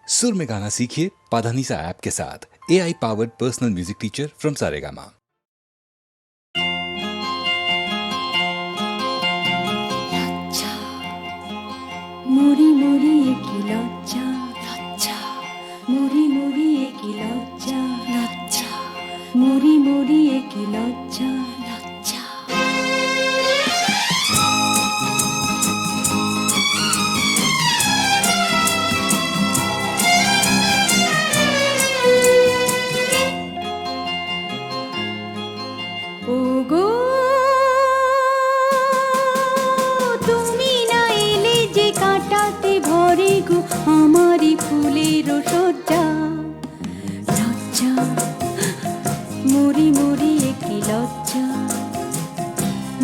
सुर में गाना सीखिए पाधानीसा ऐप के साथ। AI powered personal music teacher from Saregama. মুড়ি মুড়ি কি লজ্জা লজ্জা, মুড়ি মুড়ি কি লজ্জা লজ্জা, মুড়ি মুড়ি কি লজ্জা লজ্জা। ওগো তুমি না এলে যে কাটাতে ভরে গো আমারই ফুলের সজ্জা লজ্জা, মরি মরি কি লজ্জা,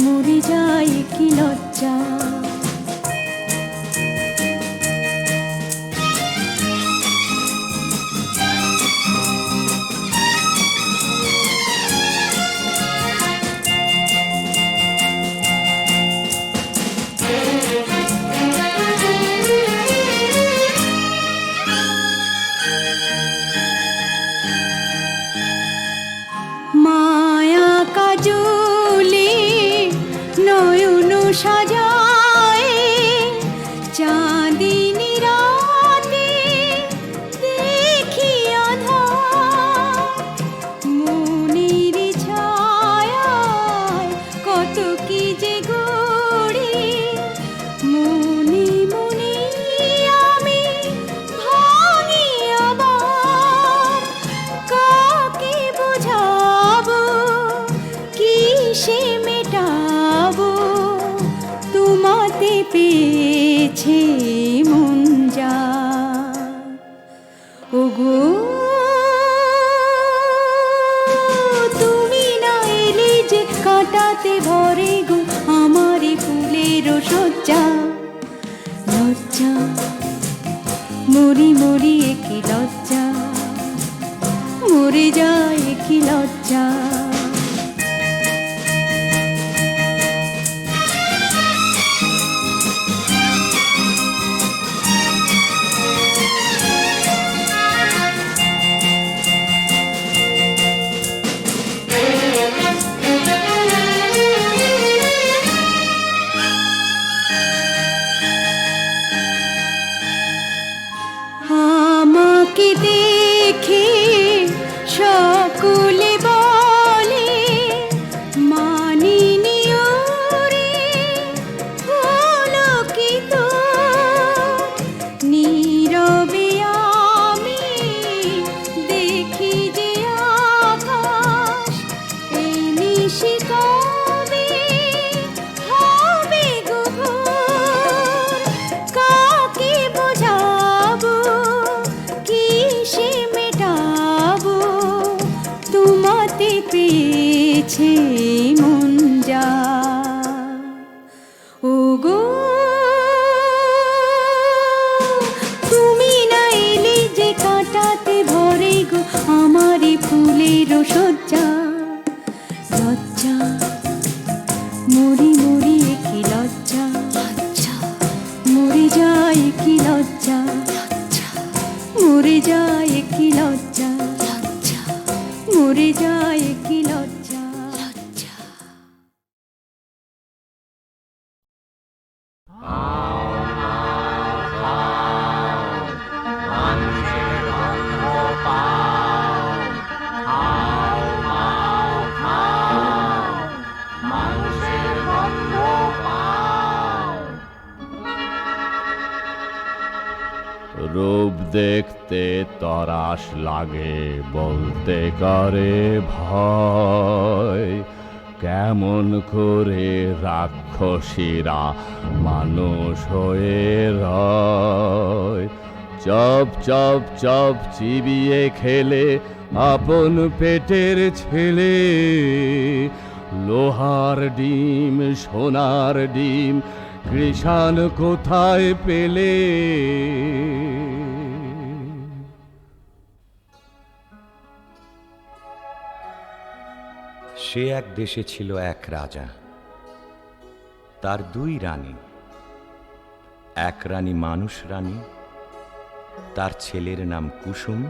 মরে যায় কি লজ্জা। মায়া কাজলে নয়ন সাজায়, চাঁদিনী রাতে দেখি আঁধার, মনের ছায়ায় কত কি যে গড়ে, মনে মনে আমি ভাঙি আবার। কাকে বোঝাবো কিসে মেটাবো, তোমাতে পেয়েছে মন যা। ওগো তুমি না এলে যে কাটাতে ভরে গো আমারে ফুলের সজ্জা লজ্জা, মরি মরি কি লজ্জা, মরে যায় কি লজ্জা। আমাকে দেখে সকলে বলে মানিনি ওরে, হলো কি তো নীরবে আমি দেখি যে আকাশ, এই নিশি কবে হবে গো ভোর। কাকে বোঝাবো কিসে মেটাবো, তোমাতে পেয়েছে মন যা। ওগো তুমি না এলে যে কাটাতে ভরে গো আমারই ফুলের সজ্জা লজ্জা, মরি মরি কি লজ্জা লজ্জা, মরে যায় কি লজ্জা লজ্জা, মরে যায় কি লজ্জা লজ্জা, মরে যায় কি লজ্জা লজ্জা। রূপ দেখতে তরাস লাগে বলতে করে ভয়, কেমন করে রাক্ষসীরা মানুষ হয়ে রয়। চপ চপ চপ চিবিয়ে খেলে আপন পেটের ছেলে, লোহার ডিম সোনার ডিম কৃষাণ কোথায় পেলে। সে এক দেশে ছিল এক রাজা, তার দুই রানী, এক রানী মানুষ রানী, তার ছেলের নাম কুসুম,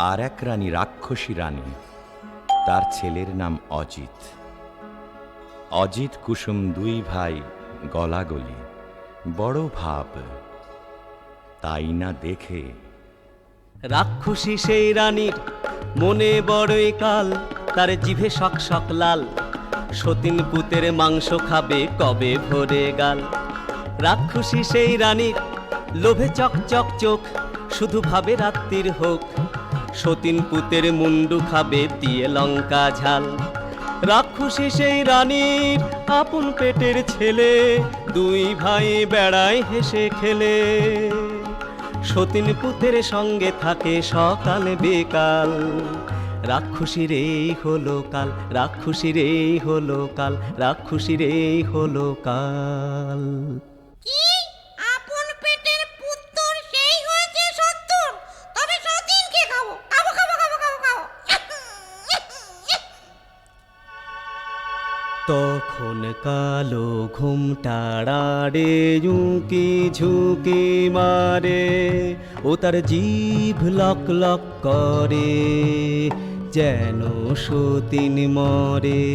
আর এক রানী রাক্ষসী রানী, তার ছেলের নাম অজিত। অজিত কুসুম দুই ভাই গলাগলি, বড় ভাব। তাই না দেখে রাক্ষসী সেই রানীর মনে বড়ই কাল, তার জিভে শক শক লাল, সতীন পুতের মাংস খাবে কবে ভরে গাল। রাক্ষসী সেই রানীর লোভে চক চক চোখ, শুধু ভাবে রাত্রির হোক, সতীন পুতের মুন্ডু খাবে দিয়ে লঙ্কা ঝাল। রাক্ষসী সেই রানীর আপন পেটের ছেলে, দুই ভাই বেড়ায় হেসে খেলে, সতীন পুতের সঙ্গে থাকে সকাল বেকাল। রাক্ষসীর এই হলো কাল, রাক্ষসীর এই হলো কাল, রাক্ষসীর এই হলো কাল। কি আপন পেটের পুত্তর সেই হয়েছে 70, তবে সতীনকে খাবো খাবো খাবো খাবো খাবো খাবো। তখন কালো ঘুমটাড়াড়ে ঝুঁকি ঝুঁকি মারে, ও তার জিভ লক লক করে, যেন সতীন মরে।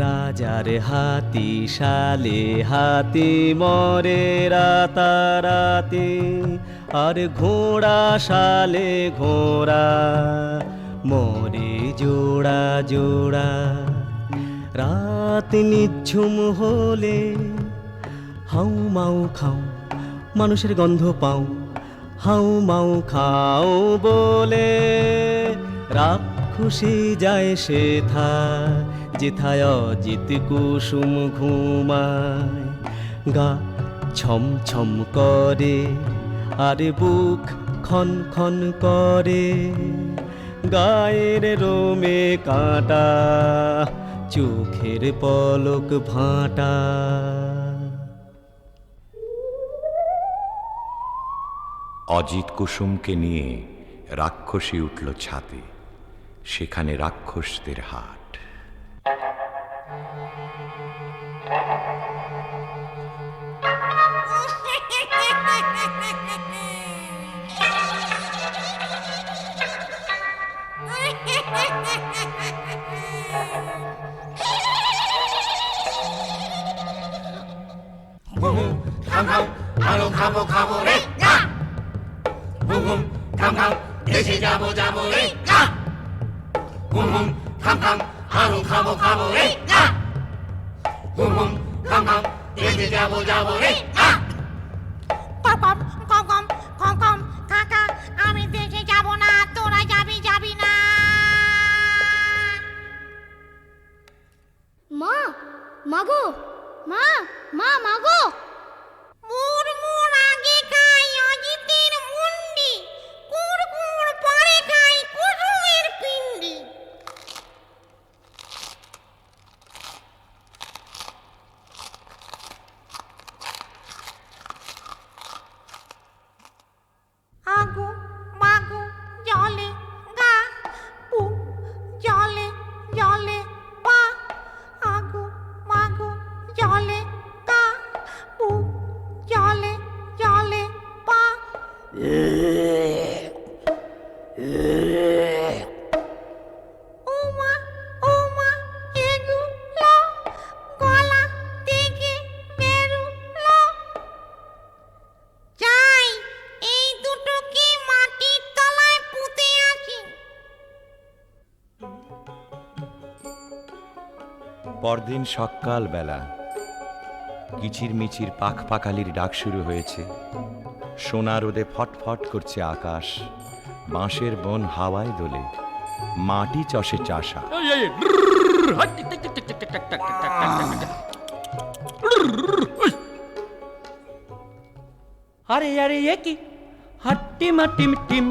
রাজার হাতি শালে হাতি মরে রাতারাতি, আর ঘোড়া শালে ঘোড়া মরে জোড়া জোড়া। রাত নিঝুম হলে হাউ মাউ খাও, মানুষের গন্ধ পাও, হাউ মাউ খাও বলে রাক্ষসী যায় সেথা, যেথায় অজিত কুসুম ঘুমায়। গা ছম ছম করে আর বুক খন খন করে, গায়ের রোমে কাঁটা, চোখের পলক ভাঁটা। অজিত কুসুমকে নিয়ে রাক্ষসী উঠল ছাদে, সেখানে রাক্ষসদের হাট। আরো খাবো খাবো রে, হুম হুম খাম খাম দেশে যাবো যাবো রে, হুম হুম খাম খাম আরো খাবো খাবো রে, হুম হুম খাম খাম দেশে যাবো যাবো রে। কম কম কম কম কম কাকা, আমি দেশে যাব না, তোরা যাবি যাবি না। মা মাগো, মা মা মাগো। মুর মুর আগে খাই অজিতের মুন্ডি, কুড় কুড় পরে খাই কুসুমের পিন্ডি। আগো মাগো জলে গা, পু জলে জলে পা, আগো মাগো জলে গা, পু জলে জলে পা। ওমা ওমা এগুলো গলা থেকে বেরুলো, চাই এই দুটোকে মাটির তলায় পুঁতে আসি। পরদিন সকাল বেলা কিচির মিচির পাখ পাখালির ডাক শুরু হয়েছে। সোনা রোদে ফটফট করছে আকাশ, বাঁশের বন হাওয়ায় দোলে, মাটি চষে চাষা। আরে আরে একই হাট্টি মাটিম টিম,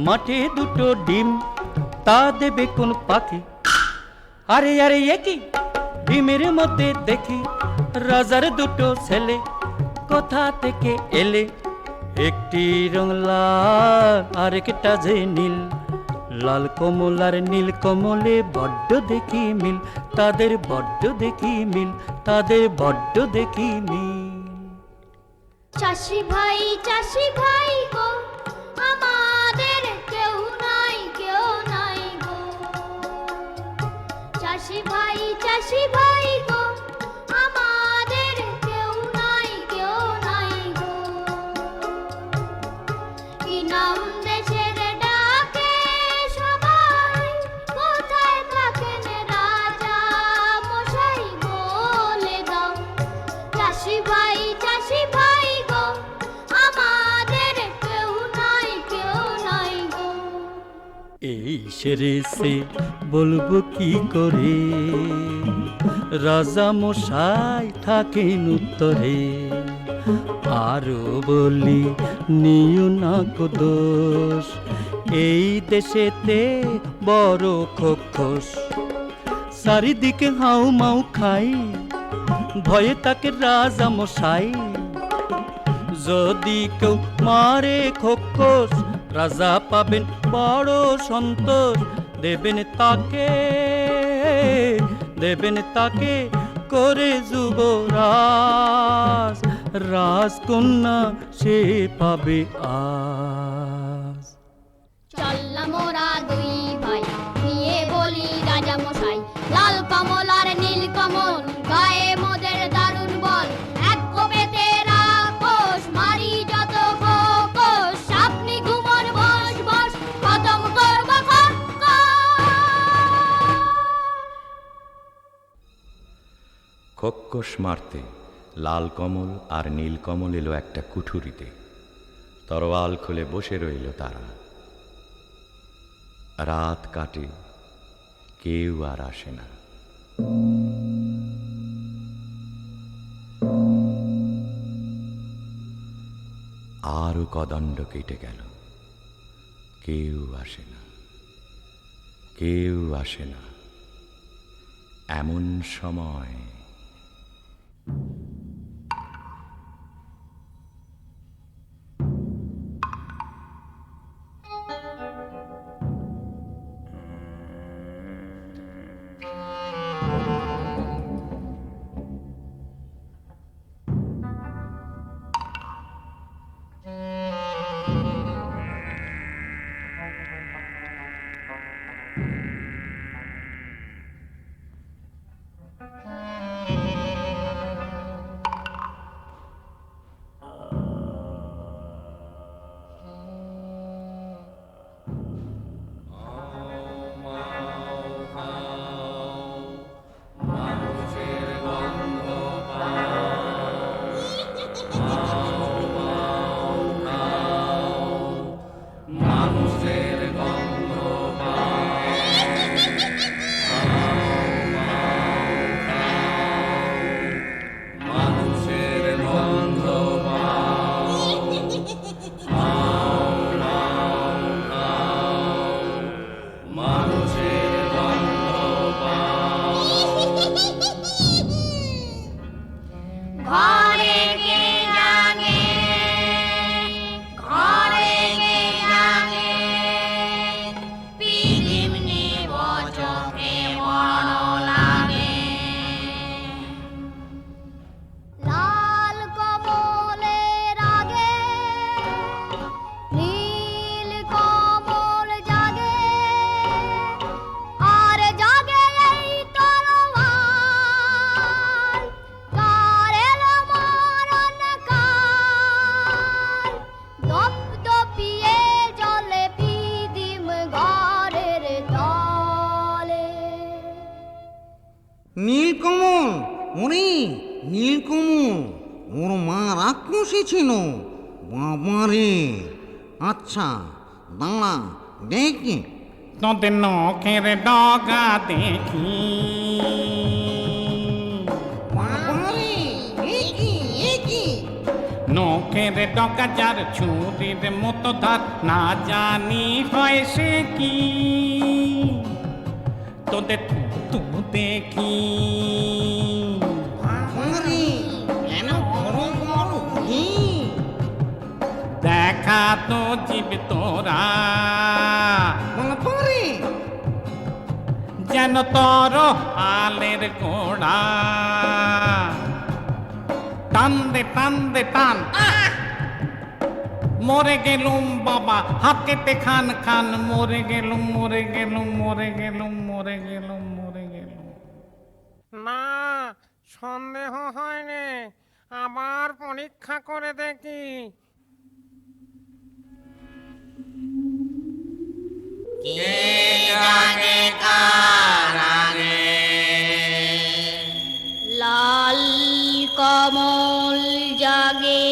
মাঠে দুটো ডিম, তা দেবে কোন পাখি? আরে আরে একই ডিমের মধ্যে দেখি রাজার দুটো ছেলে, কোথা থেকে এলে? একটি রং লাল আরেকটা যে নীল, লাল কমল আর নীল কমলে বড্ড দেখি মিল, তাদের বড্ড দেখি মিল, তাদের বড্ড দেখি মিল। চাষি ভাই গো আমাদের কেউ নাই গো। চাষি ভাই গো আমাদের কেউ নাই গো। কি নাম দেশের ডাকে সবাই, কোথায় থাকেন রাজা মশাই বলে দাও। চাষি ভাই গো আমাদের কেউ নাই গো। এই সেরে সে বলবো কি করে, রাজা মশাই থাকেন উত্তরে। আরো বলি নিও না কো দোষ, এই দেশেতে বড় খোখস। চারিদিকে হাউ মাউ খাই, ভয়ে তাকে রাজা মশাই। যদি কেউ মারে খোখস, রাজা পাবেন বড় সন্তোষ। দেবেন তাকে করে যুবরাজ, রাজকন্যা সে পাবে আজ। চললাম ওরা দুই ভাই নিয়ে বলি রাজা মশাই, লাল কমল আর নীল কমল গায়ে মোদের দারুণ বল। এক কোপেতে রাক্ষস মারি যত খোকস, আপনি ঘুমন বস খতম করব খোক্কস মারতে লাল কমল আর নীল কমল এলো একটা কুঠুরিতে। তরোয়াল খুলে বসে রইল তারা। রাত কাটে, কেউ আর আসে না। আরো কদণ্ড কেটে গেল, কেউ আসে না। এমন সময় নীলকমল, ওরে নীলকমল, ওর মা রাক্ষসী ছিল বাবারে। আচ্ছা দাঁড়া দেখি। তোদের নখের ডগা দেখি, বাবারে এ কি নখের ডগা যার ছুরির মতো ধার, না জানি হয় সে কি। তোদের তু দেখি, বাবারে কেন বড় বড় দেখা তো জীব তোরা, বাবারে যেন তোর আলের গোড়া। টান দে টান দে টান। মরে গেলুম বাবা হাত কেটে খান খান, মরে গেলুম মরে গেলুম মরে গেলুম মরে গেলুম মরে গেলুম। না, সন্দেহ হয়নি, আবার পরীক্ষা করে দেখি। কে জানে কার আগে লাল কমল জাগে।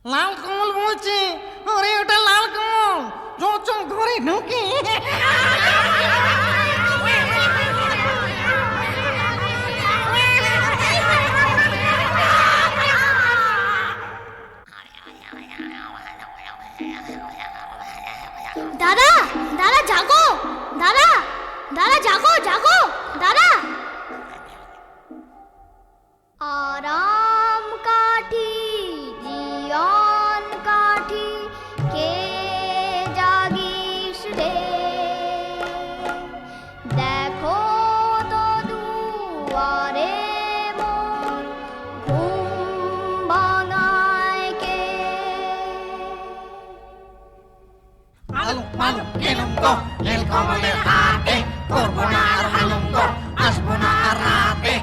লাল কমল বলছে, আরে ওটা লাল কমল, চোখ ধরে ঢুকে। দাদা দাদা জাগো, দাদা দাদা জাগো জাগো দাদা। আরাম কাঠি জীবন কাঠি, কে জাগিস রে, দেখো তো দুয়ারে মোর ঘুম ভাঙায় কে। আলু আলু গেলুম গো নীল কমলের হাতে, করবো না আর হালুম গো, আসবো না আর রাতে।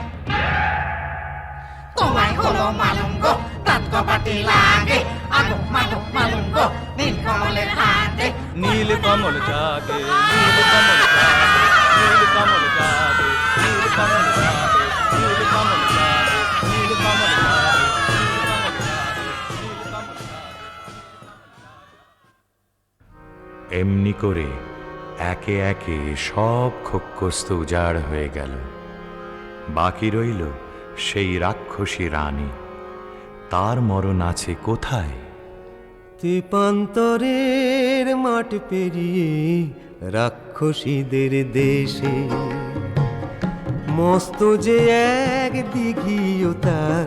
তোমায় হলো মালুম গো, দাঁত কপাটি লাগে, আলু মালু মালুম গো নীল কমলের হাতে। নীল কমল জাগে, নীল কমল জাগে, নীল কমল জাগে, নীল কমল জাগে, নীল কমল জাগে, নীল কমল জাগে, নীল কমল জাগে। এমনি করে একে একে সব খোক্কস্ত উজাড় হয়ে গেল। বাকি রইল সেই রাক্ষসী রানী। তার মরণ আছে কোথায়? তেপান্তরের মাঠ পেরিয়ে রাক্ষসীদের দেশে, মস্ত যে এক দিঘিও তার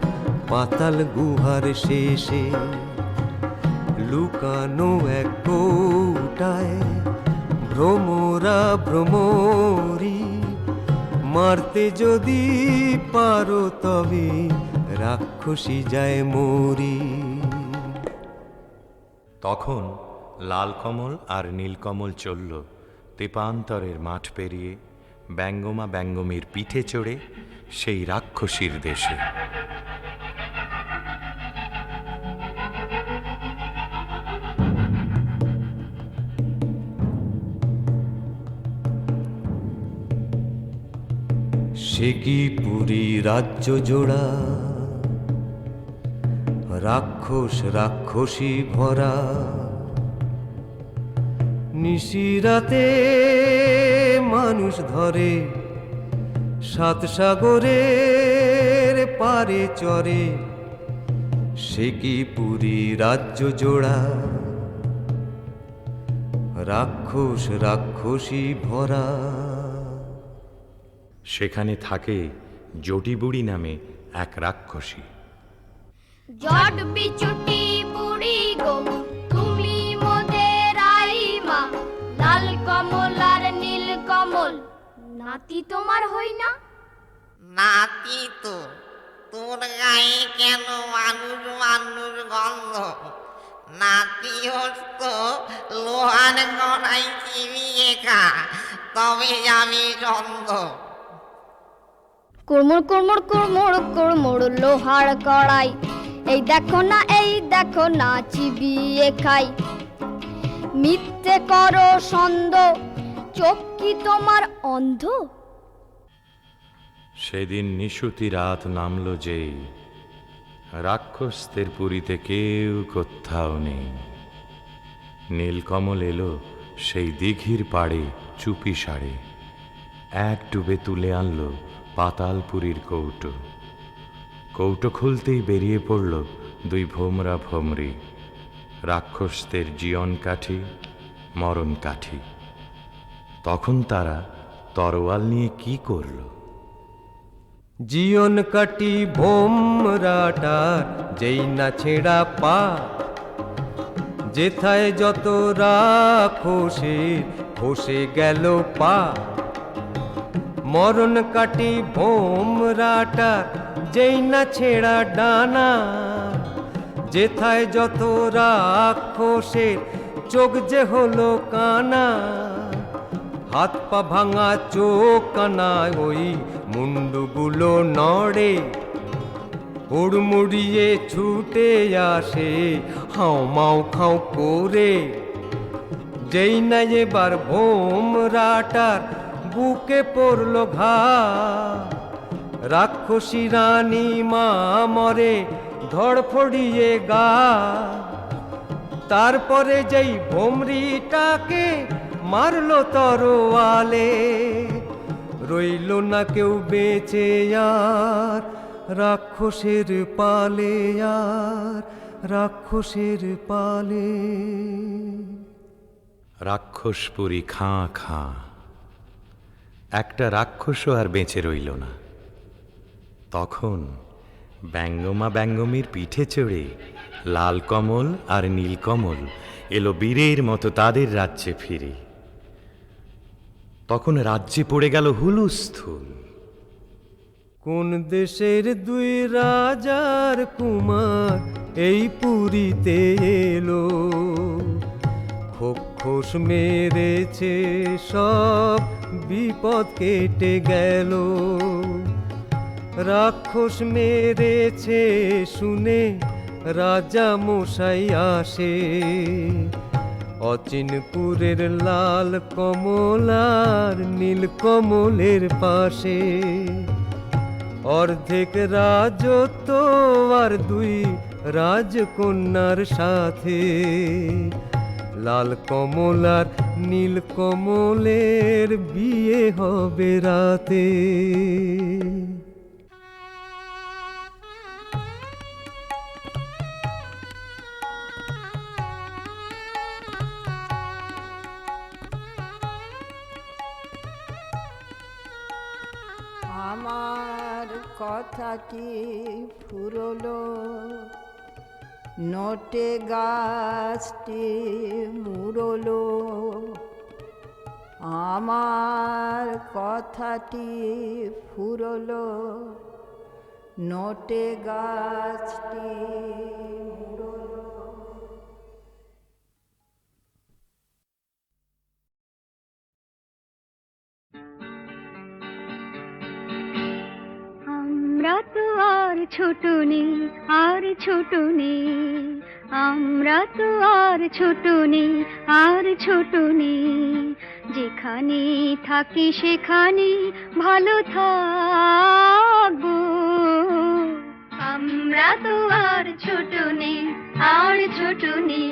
পাতাল গুহার শেষে। লুকানো এক কৌটায় ভ্রমরা ভ্রমরি, মারতে যদি পারো তবে রাক্ষসী যায় মরি। তখন লাল কমল আর নীলকমল চলল তেপান্তরের মাঠ পেরিয়ে, ব্যঙ্গমা ব্যঙ্গমীর পিঠে চড়ে সেই রাক্ষসীর দেশে। সে কি পুরী রাজ্য জোড়া, রাক্ষস রাক্ষসী ভরা। নিশিরাতে মানুষ ধরে, সাত সাগরের পারে চরে। সে কি পুরী রাজ্য জোড়া, রাক্ষস রাক্ষসী ভরা। সেখানে থাকে জটিবুড়ি নামে এক রাক্ষসী। জট বিচুটি বুড়ি গো তুমি মোদের আইমা, লাল কমল আর নীল কমল নাতি তোমার হই না? নাতি তো, তোর গায়ে কেন মানুষ মানুষ গন্ধ? নাতি হতো লোহার গড়াই চিবিয়ে খা, তবে আমি গন্ধ। কুড়মুড় কুড়মুড় কুড়মুড় কুড়মুড় লোহার কড়াই, এই দেখো না চিবিয়ে খাই। মিথ্যে করো সন্দ, চোখ কি তোমার অন্ধ? সেদিন নিশুতি রাত নামল যেই, রাক্ষসদের পুরীতে কেউ কোথাও নেই। নীলকমল এলো সেই দিঘির পাড়ে চুপি সাড়ে, এক ডুবে তুলে আনলো পাতালপুরীর কৌটো। কৌটো খুলতেই বেরিয়ে পড়ল দুই ভোমরা ভোমরি, রাক্ষসদের জীবন কাঠি মরণ কাঠি। তখন তারা তরোয়াল নিয়ে কি করল? জীবন কাটি ভোমরাটার যেই না ছেঁড়া পা, যেথায় যত রাক্ষসে খসে গেল পা। মরণ কাটি ভোমরাটার যেই না ছেঁড়া ডানা, যেথায় যত রাক্ষসের চোখ যে হলো কানা, হাত পা ভাঙা চোখ কানায় ওই মুন্ডুগুলো নড়ে, হুড়মুড়িয়ে ছুটে আসে হাও মাও খাও করে। যেই না এবার ভোমরাটার বুকে পড়ল ঘা, রাক্ষসী রানী মা মরে ধড়ফড়িয়ে গা। তারপরে যেই ভোমরিটাকে মারল তরোয়ালে, রইল না কেউ বেঁচে আর রাক্ষসের পালে, আর রাক্ষসের পালে। রাক্ষসপুরী খাঁ খাঁ, একটা রাক্ষসও আর বেঁচে রইল না। তখন ব্যঙ্গমা ব্যঙ্গমীর পিঠে চড়ে লাল কমল আর নীলকমল এলো বীরের মতো তাদের রাজ্যে ফিরে। তখন রাজ্যে পড়ে গেল হুলুস্থুল। কোন দেশের দুই রাজার কুমার এই পুরীতে এলো, খোখোস মেরেছে সব বিপদ কেটে গেল। রাক্ষস মেরেছে শুনে রাজা মশাই আসে, অচিনপুরের লাল কমলার নীল কমলের পাশে। অর্ধেক রাজত্ব আর দুই রাজকন্যার সাথে, লাল কমলার নীল কমলের বিয়ে হবে রাতে। আমার কথাটি ফুরলো, নোটে গাছটি মুড়লো। আমার কথাটি ফুরলো, নোটে গাছটি মুড়লো। আমরা তো আর ছোট নেই, আর ছোট নেই, আমরা তো আর ছোট নেই, আর ছোট নেই। যেখানে থাকি সেখানে ভালো থাকবো। আমরা তো আর ছোট নেই, আর ছোট নেই,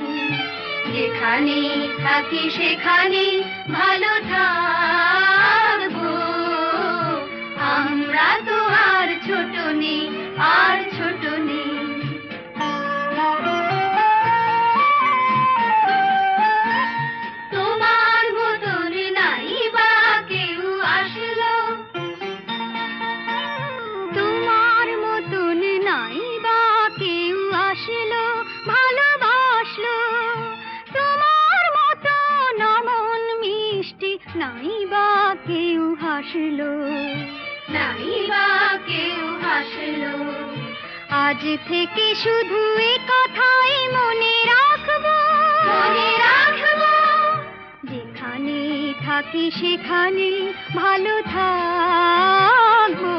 যেখানে থাকি সেখানে ভালো থাকবো। আমরা তো আর ছোট নেই, আর ছোট নেই। তোমার মতন নাই বা কেউ আসলো, তোমার মতন নাই বা কেউ আসলো, ভালোবাসলো। তোমার মতন অমন মিষ্টি নাই বা কেউ হাসলো, নাই বা কেউ হাসলো। আজ থেকে শুধু এ কথাই মনে রাখবো, মনে রাখবো। যেখানে থাকি সেখানে ভালো থাকবো।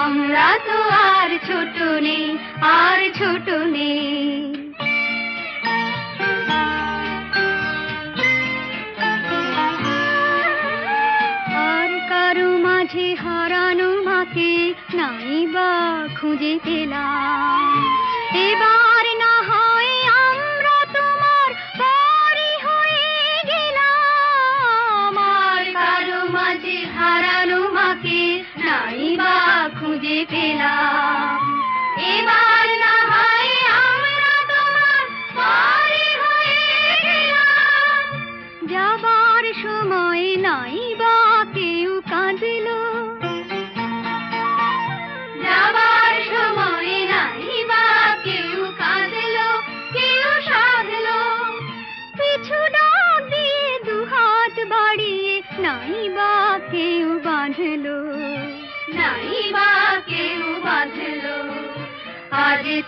আমরা তো আর ছোট নেই, আর ছোট নেই। মাঝে হারানো মাকে নাই বা খুঁজে পেলাম। এবার না হয় আমরা তোমার পরই হয়ে গেলাম। আর কারো মাঝে হারানো মাকে নাই বা খুঁজে পেলাম। এবার না হয় আমরা তোমার পরই হয়ে গেলাম। যাবার সময় নাই বা কেউ কাঁদিল, যাবার সময় নাই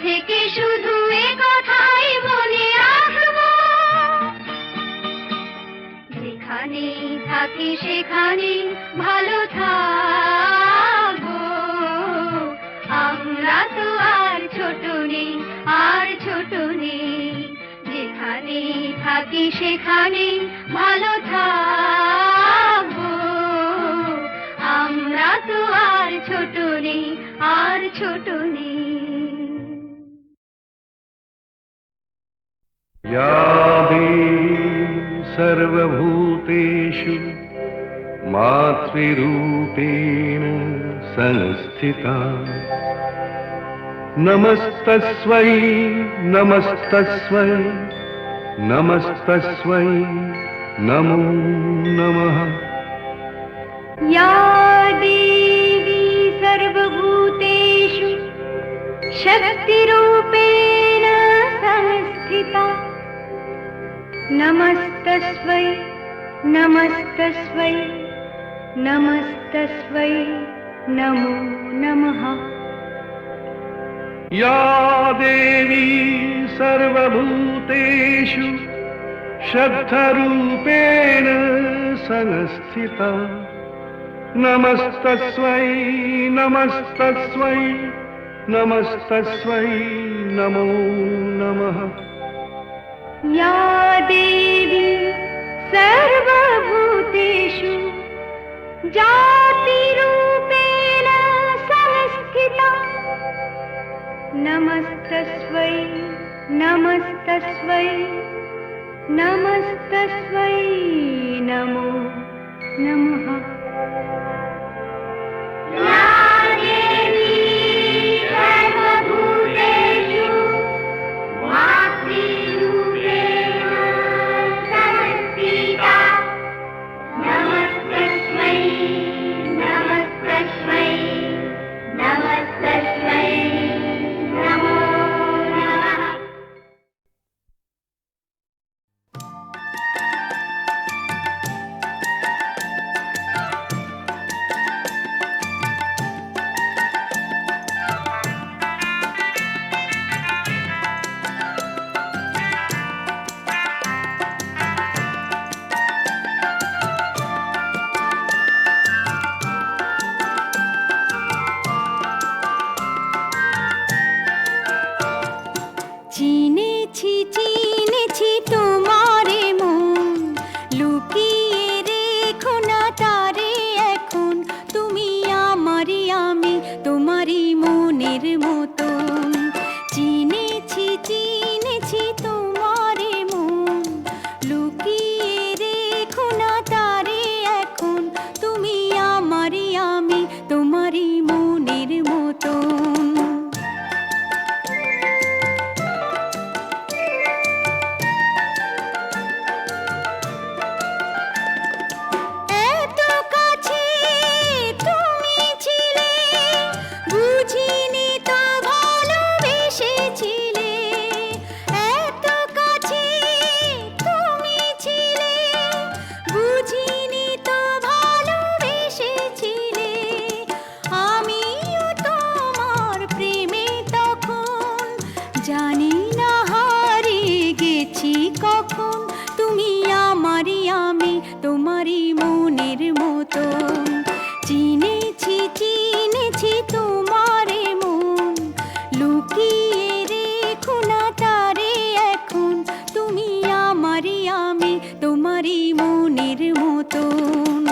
থেকে শুধু এ কথাই মনে রাখবো, যেখানে থাকি সেখানে ভালো থাকবো। আমরা তো আর ছোট নেই, আর ছোট নেই, যেখানে থাকি সেখানে ভালো থাকবো। আমরা তো আর ছোট নেই, আর ছোট নেই। या देवी सर्वभूतेषु मातृरूपेण संस्थिता नमस्तस्मै नमस्तस्मै नमस्तस्मै नमो नमः। या देवी सर्वभूतेषु शक्तिरूपेण संस्थिता नमस्तस्मै नमस्तस्मै नमस्तस्मै नमो नमः। या देवी सर्वभूतेषु शक्तिरूपेण संस्थिता नमस्तस्मै नमस्तस्मै नमस्तस्मै नमो नमः। या देवी सर्वभूतेषु जातिरूपेण संस्थिता नमस्तस्मै नमस्तस्मै नमस्तस्मै नमो नमः। या देवी सर्वभूतेषु मातृरूपेण संस्थिता नमस्तस्मै नमस्तस्मै नमस्तस्मै नमो नमः। চিনেছি চিনেছি তোমারে মন, লুকিয়ে রেখো না তারে এখন। তুমি আমারই আমি তোমারই মনের মতন। চিনেছি চিনেছি তোমারে মন, লুকিয়ে রেখো না তারে এখন। তুমি আমারই আমি তোমারই মনের মতন। জানি না হারিয়ে গেছি কখন, তুমি আমারই আমি তোমারই মনের মতন। চিনেছি চিনেছি তোমারে মন, লুকিয়ে রেখো না তারে এখন। তুমি আমারই আমি তোমারই মনের মতন।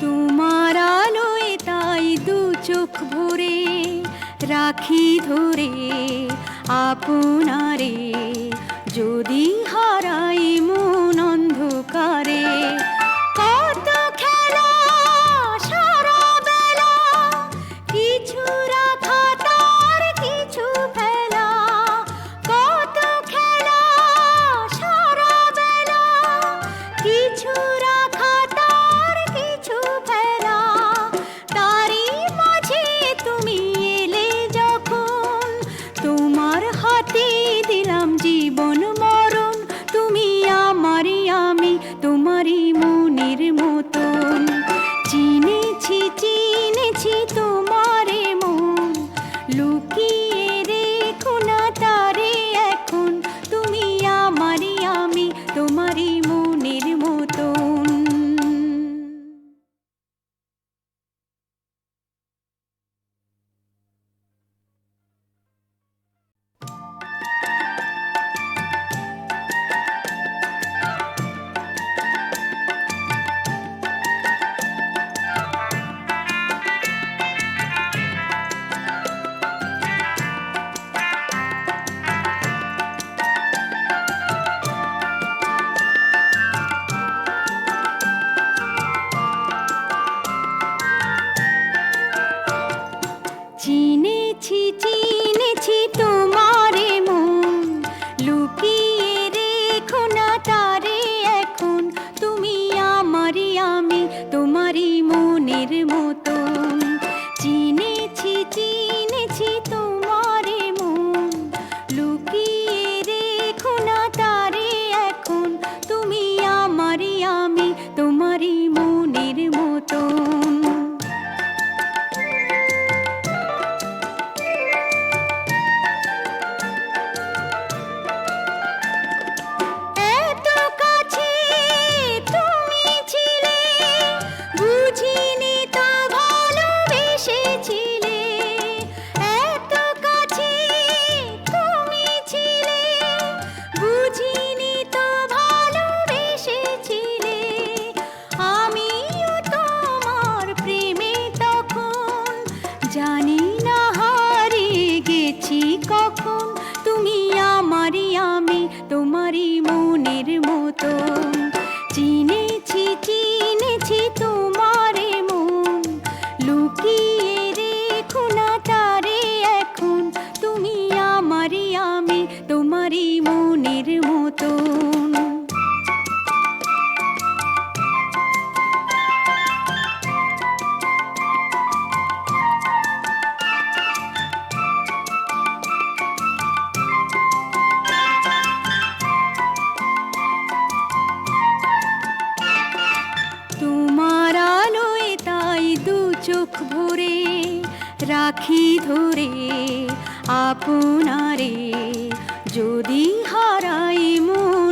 তোমার আলোয় তাই দু চোখ ভরে রাখি ধরে আপনারে। যদি হারাই মন অন্ধকারে, কত খেলা সারা বেলা, কিছু রাখা তার কিছু ফেলা। কত খেলা সারা বেলা, কিছু রাখা তার কিছু ফেলা। তারই মাঝে তুমি চিনেছি চিনেছি তোমারে মন, লুকিয়ে রেখো না তারে এখন, তুমি আমারই আমি তোমারই মনের মতন। চিনেছি চিনেছি তোমারে মন, লুকিয়ে রেখো না তারে এখন, তুমি আমারই আমি তোমারই মনের মতন। এত কাছে তুমি ছিলে, বুঝিনি তো ভালোবেসেছিলে। এত কাছে তুমি ছিলে, বুঝিনি তো ভালোবেসেছিলে। আমিও তোমার প্রেমে তখন জানি না হারিয়ে গেছি কখন, তুমি আমারই আমি তোমারই মনের মতন। চিনেছি চিনেছি তোমারে মন, লুকিয়ে রেখো না তারে এখন, তুমি আমারই আমি তোমারই মনের মতন। তোমার আলোয় তাই দু চোখ ভরে রাখি ধরে আপনারে, যদি হারাই মন